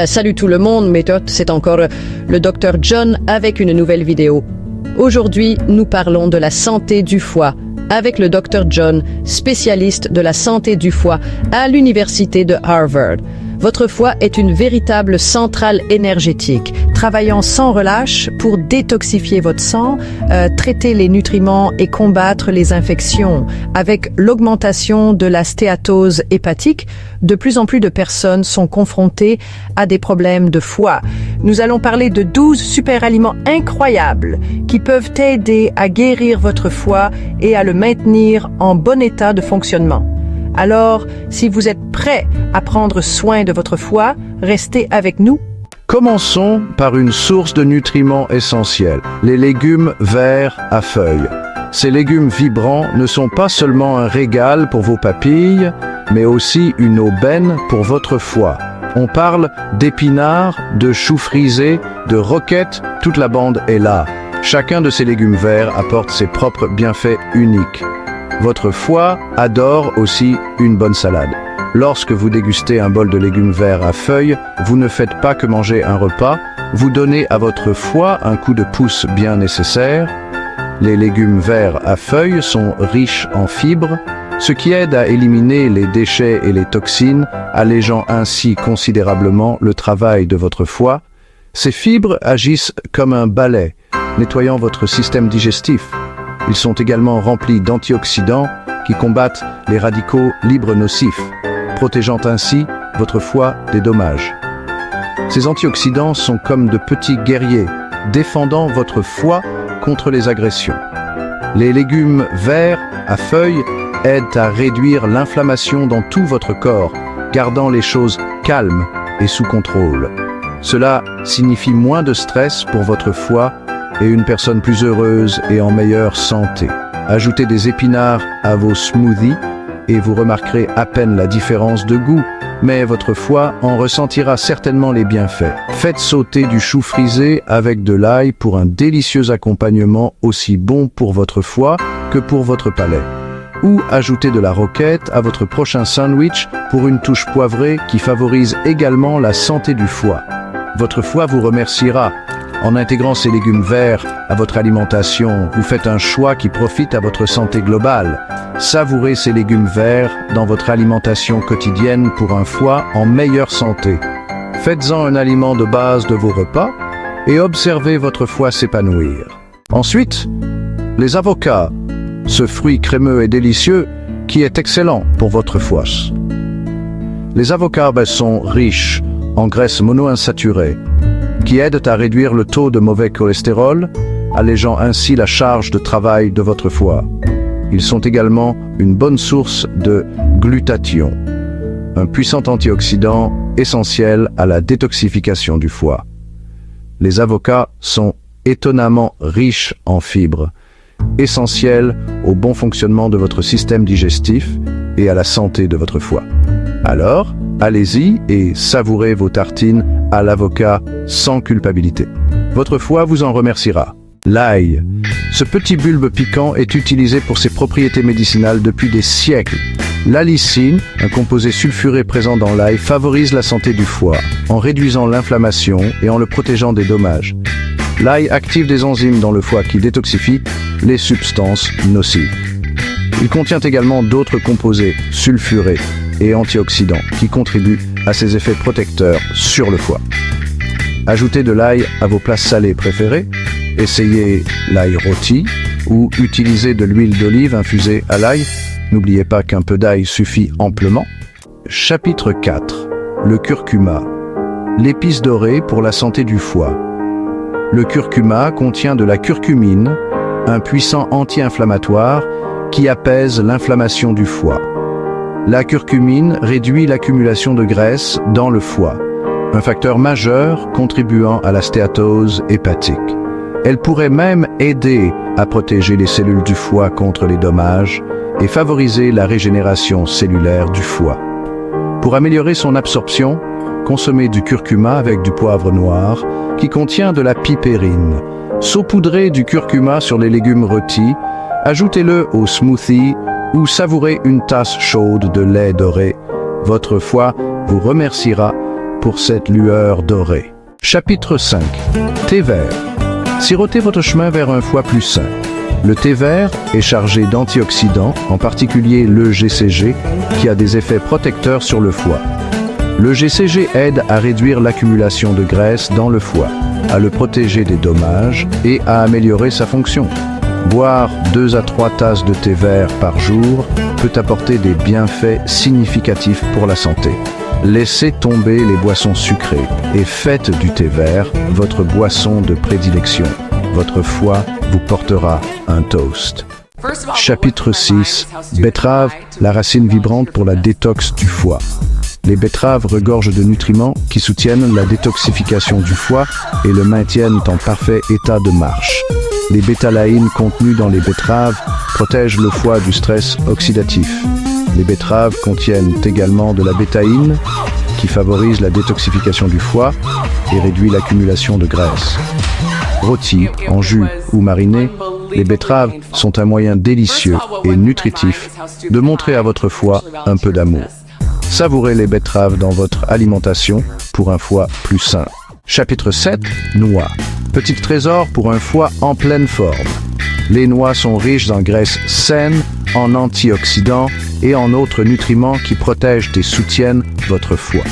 Salut tout le monde, c'est encore le Dr John avec une nouvelle vidéo. Aujourd'hui, nous parlons de la santé du foie avec le Dr John, spécialiste de la santé du foie à l'université de Harvard. Votre foie est une véritable centrale énergétique, travaillant sans relâche pour détoxifier votre sang, traiter les nutriments et combattre les infections. Avec l'augmentation de la stéatose hépatique, de plus en plus de personnes sont confrontées à des problèmes de foie. Nous allons parler de 12 super aliments incroyables qui peuvent aider à guérir votre foie et à le maintenir en bon état de fonctionnement. Alors, si vous êtes prêt à prendre soin de votre foie, restez avec nous. Commençons par une source de nutriments essentiels, les légumes verts à feuilles. Ces légumes vibrants ne sont pas seulement un régal pour vos papilles, mais aussi une aubaine pour votre foie. On parle d'épinards, de choux frisés, de roquettes, toute la bande est là. Chacun de ces légumes verts apporte ses propres bienfaits uniques. Votre foie adore aussi une bonne salade. Lorsque vous dégustez un bol de légumes verts à feuilles, vous ne faites pas que manger un repas, vous donnez à votre foie un coup de pouce bien nécessaire. Les légumes verts à feuilles sont riches en fibres, ce qui aide à éliminer les déchets et les toxines, allégeant ainsi considérablement le travail de votre foie. Ces fibres agissent comme un balai, nettoyant votre système digestif. Ils sont également remplis d'antioxydants qui combattent les radicaux libres nocifs, protégeant ainsi votre foie des dommages. Ces antioxydants sont comme de petits guerriers, défendant votre foie contre les agressions. Les légumes verts à feuilles aident à réduire l'inflammation dans tout votre corps, gardant les choses calmes et sous contrôle. Cela signifie moins de stress pour votre foie et une personne plus heureuse et en meilleure santé. Ajoutez des épinards à vos smoothies et vous remarquerez à peine la différence de goût, mais votre foie en ressentira certainement les bienfaits. Faites sauter du chou frisé avec de l'ail pour un délicieux accompagnement aussi bon pour votre foie que pour votre palais. Ou ajoutez de la roquette à votre prochain sandwich pour une touche poivrée qui favorise également la santé du foie. Votre foie vous remerciera. En intégrant ces légumes verts à votre alimentation, vous faites un choix qui profite à votre santé globale. Savourez ces légumes verts dans votre alimentation quotidienne pour un foie en meilleure santé. Faites-en un aliment de base de vos repas et observez votre foie s'épanouir. Ensuite, les avocats, ce fruit crémeux et délicieux qui est excellent pour votre foie. Les avocats sont riches en graisses monoinsaturées, qui aident à réduire le taux de mauvais cholestérol, allégeant ainsi la charge de travail de votre foie. Ils sont également une bonne source de glutathion, un puissant antioxydant essentiel à la détoxification du foie. Les avocats sont étonnamment riches en fibres, essentiels au bon fonctionnement de votre système digestif et à la santé de votre foie. Alors, allez-y et savourez vos tartines à l'avocat sans culpabilité. Votre foie vous en remerciera. L'ail. Ce petit bulbe piquant est utilisé pour ses propriétés médicinales depuis des siècles. L'allicine, un composé sulfuré présent dans l'ail, favorise la santé du foie en réduisant l'inflammation et en le protégeant des dommages. L'ail active des enzymes dans le foie qui détoxifient les substances nocives. Il contient également d'autres composés sulfurés et antioxydants qui contribuent à ses effets protecteurs sur le foie. Ajoutez de l'ail à vos plats salés préférés, essayez l'ail rôti ou utilisez de l'huile d'olive infusée à l'ail. N'oubliez pas qu'un peu d'ail suffit amplement. Chapitre 4. Le curcuma. L'épice dorée pour la santé du foie. Le curcuma contient de la curcumine, un puissant anti-inflammatoire qui apaise l'inflammation du foie. La curcumine réduit l'accumulation de graisse dans le foie, un facteur majeur contribuant à la stéatose hépatique. Elle pourrait même aider à protéger les cellules du foie contre les dommages et favoriser la régénération cellulaire du foie. Pour améliorer son absorption, consommez du curcuma avec du poivre noir qui contient de la pipérine. Saupoudrez du curcuma sur les légumes rôtis, ajoutez-le au smoothie ou savourez une tasse chaude de lait doré. Votre foie vous remerciera pour cette lueur dorée. Chapitre 5. Thé vert. Sirotez votre chemin vers un foie plus sain. Le thé vert est chargé d'antioxydants, en particulier le GCG, qui a des effets protecteurs sur le foie. Le GCG aide à réduire l'accumulation de graisse dans le foie, à le protéger des dommages et à améliorer sa fonction. Boire 2 à 3 tasses de thé vert par jour peut apporter des bienfaits significatifs pour la santé. Laissez tomber les boissons sucrées et faites du thé vert votre boisson de prédilection. Votre foie vous portera un toast. Chapitre 6. Betterave, la racine vibrante pour la détox du foie. Les betteraves regorgent de nutriments qui soutiennent la détoxification du foie et le maintiennent en parfait état de marche. Les bétalaïnes contenues dans les betteraves protègent le foie du stress oxydatif. Les betteraves contiennent également de la bétaïne qui favorise la détoxification du foie et réduit l'accumulation de graisse. Rôties, en jus ou marinées, les betteraves sont un moyen délicieux et nutritif de montrer à votre foie un peu d'amour. Savourez les betteraves dans votre alimentation pour un foie plus sain. Chapitre 7. Noix. Petit trésor pour un foie en pleine forme. Les noix sont riches en graisses saines, en antioxydants et en autres nutriments qui protègent et soutiennent votre foie.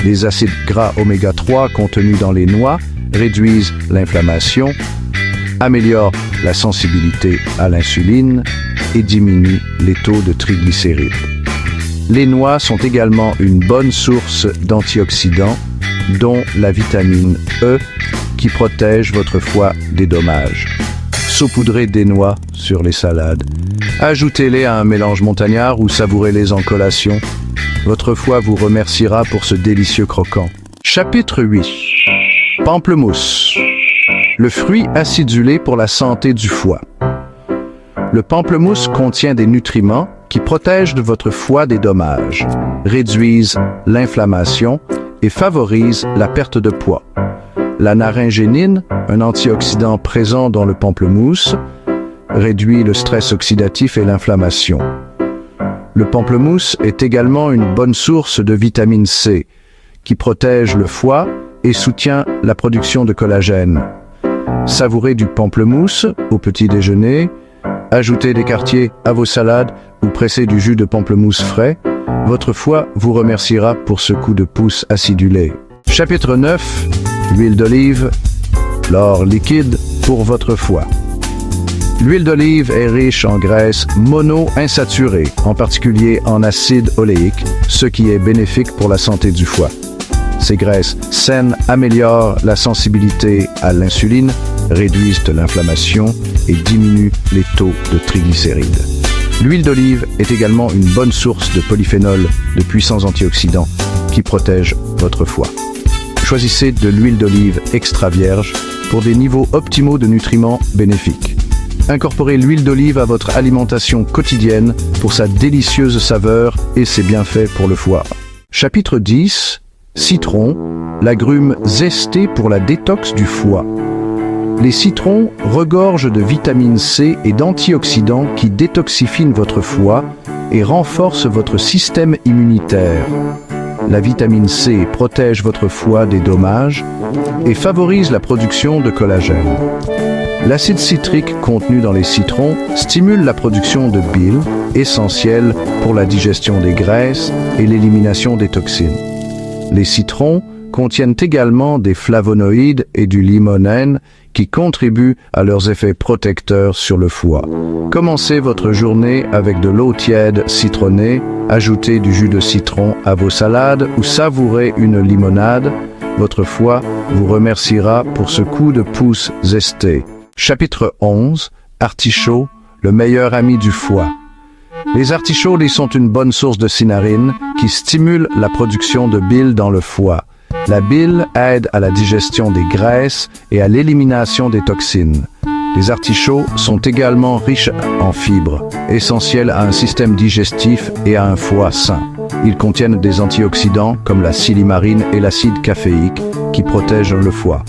Les acides gras oméga 3 contenus dans les noix réduisent l'inflammation, améliorent la sensibilité à l'insuline et diminuent les taux de triglycérides. Les noix sont également une bonne source d'antioxydants, dont la vitamine E, qui protège votre foie des dommages. Saupoudrez des noix sur les salades. Ajoutez-les à un mélange montagnard ou savourez-les en collation. Votre foie vous remerciera pour ce délicieux croquant. Chapitre 8. Pamplemousse. Le fruit acidulé pour la santé du foie. Le pamplemousse contient des nutriments qui protègent de votre foie des dommages, réduisent l'inflammation et favorisent la perte de poids. La naringénine, un antioxydant présent dans le pamplemousse, réduit le stress oxydatif et l'inflammation. Le pamplemousse est également une bonne source de vitamine C, qui protège le foie et soutient la production de collagène. Savourez du pamplemousse au petit déjeuner, ajoutez des quartiers à vos salades ou pressez du jus de pamplemousse frais. Votre foie vous remerciera pour ce coup de pouce acidulé. Chapitre 9. L'huile d'olive, l'or liquide pour votre foie. L'huile d'olive est riche en graisses mono-insaturées, en particulier en acide oléique, ce qui est bénéfique pour la santé du foie. Ces graisses saines améliorent la sensibilité à l'insuline, réduisent l'inflammation et diminuent les taux de triglycérides. L'huile d'olive est également une bonne source de polyphénol, de puissants antioxydants qui protègent votre foie. Choisissez de l'huile d'olive extra vierge pour des niveaux optimaux de nutriments bénéfiques. Incorporez l'huile d'olive à votre alimentation quotidienne pour sa délicieuse saveur et ses bienfaits pour le foie. Chapitre 10. Citron, l'agrume zesté pour la détox du foie. Les citrons regorgent de vitamine C et d'antioxydants qui détoxifient votre foie et renforcent votre système immunitaire. La vitamine C protège votre foie des dommages et favorise la production de collagène. L'acide citrique contenu dans les citrons stimule la production de bile, essentielle pour la digestion des graisses et l'élimination des toxines. Les citrons contiennent également des flavonoïdes et du limonène qui contribuent à leurs effets protecteurs sur le foie. Commencez votre journée avec de l'eau tiède citronnée, ajoutez du jus de citron à vos salades ou savourez une limonade. Votre foie vous remerciera pour ce coup de pouce zesté. Chapitre 11. Artichaut, le meilleur ami du foie. Les artichauts sont une bonne source de cinarine qui stimule la production de bile dans le foie. La bile aide à la digestion des graisses et à l'élimination des toxines. Les artichauts sont également riches en fibres, essentielles à un système digestif et à un foie sain. Ils contiennent des antioxydants comme la silimarine et l'acide caféique qui protègent le foie.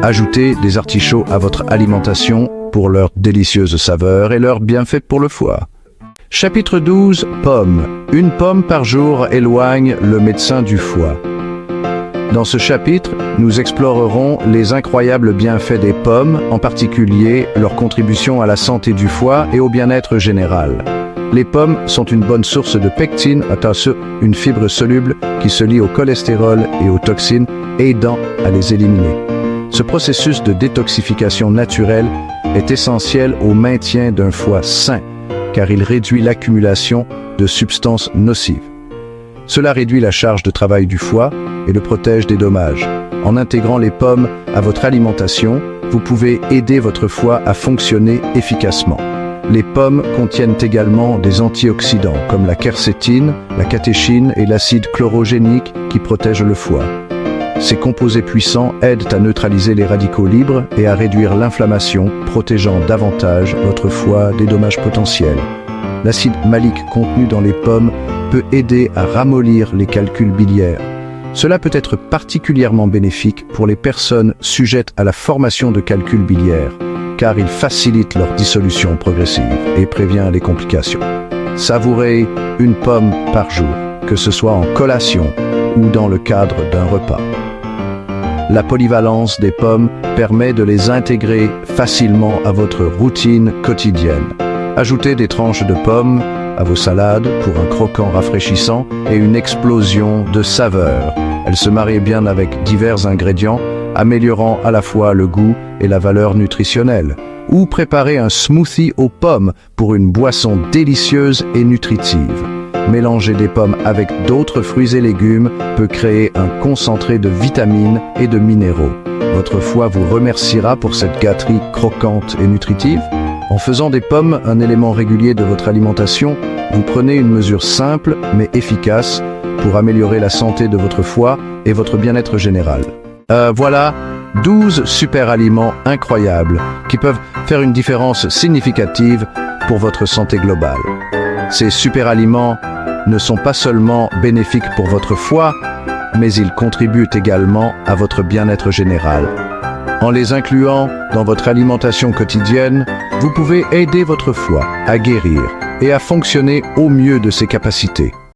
Ajoutez des artichauts à votre alimentation pour leur délicieuse saveur et leurs bienfaits pour le foie. Chapitre 12. Pommes. Une pomme par jour éloigne le médecin du foie. Dans ce chapitre, nous explorerons les incroyables bienfaits des pommes, en particulier leur contribution à la santé du foie et au bien-être général. Les pommes sont une bonne source de pectine, une fibre soluble qui se lie au cholestérol et aux toxines, aidant à les éliminer. Ce processus de détoxification naturelle est essentiel au maintien d'un foie sain, car il réduit l'accumulation de substances nocives. Cela réduit la charge de travail du foie et le protège des dommages. En intégrant les pommes à votre alimentation, vous pouvez aider votre foie à fonctionner efficacement. Les pommes contiennent également des antioxydants comme la quercétine, la catéchine et l'acide chlorogénique qui protègent le foie. Ces composés puissants aident à neutraliser les radicaux libres et à réduire l'inflammation, protégeant davantage votre foie des dommages potentiels. L'acide malique contenu dans les pommes peut aider à ramollir les calculs biliaires. Cela peut être particulièrement bénéfique pour les personnes sujettes à la formation de calculs biliaires, car il facilite leur dissolution progressive et prévient les complications. Savourez une pomme par jour, que ce soit en collation ou dans le cadre d'un repas. La polyvalence des pommes permet de les intégrer facilement à votre routine quotidienne. Ajoutez des tranches de pommes à vos salades pour un croquant rafraîchissant et une explosion de saveurs. Elles se marient bien avec divers ingrédients, améliorant à la fois le goût et la valeur nutritionnelle. Ou préparez un smoothie aux pommes pour une boisson délicieuse et nutritive. Mélanger des pommes avec d'autres fruits et légumes peut créer un concentré de vitamines et de minéraux. Votre foie vous remerciera pour cette gâterie croquante et nutritive. En faisant des pommes un élément régulier de votre alimentation, vous prenez une mesure simple mais efficace pour améliorer la santé de votre foie et votre bien-être général. Voilà 12 super aliments incroyables qui peuvent faire une différence significative pour votre santé globale. Ces super aliments ne sont pas seulement bénéfiques pour votre foie, mais ils contribuent également à votre bien-être général. En les incluant dans votre alimentation quotidienne, vous pouvez aider votre foie à guérir et à fonctionner au mieux de ses capacités.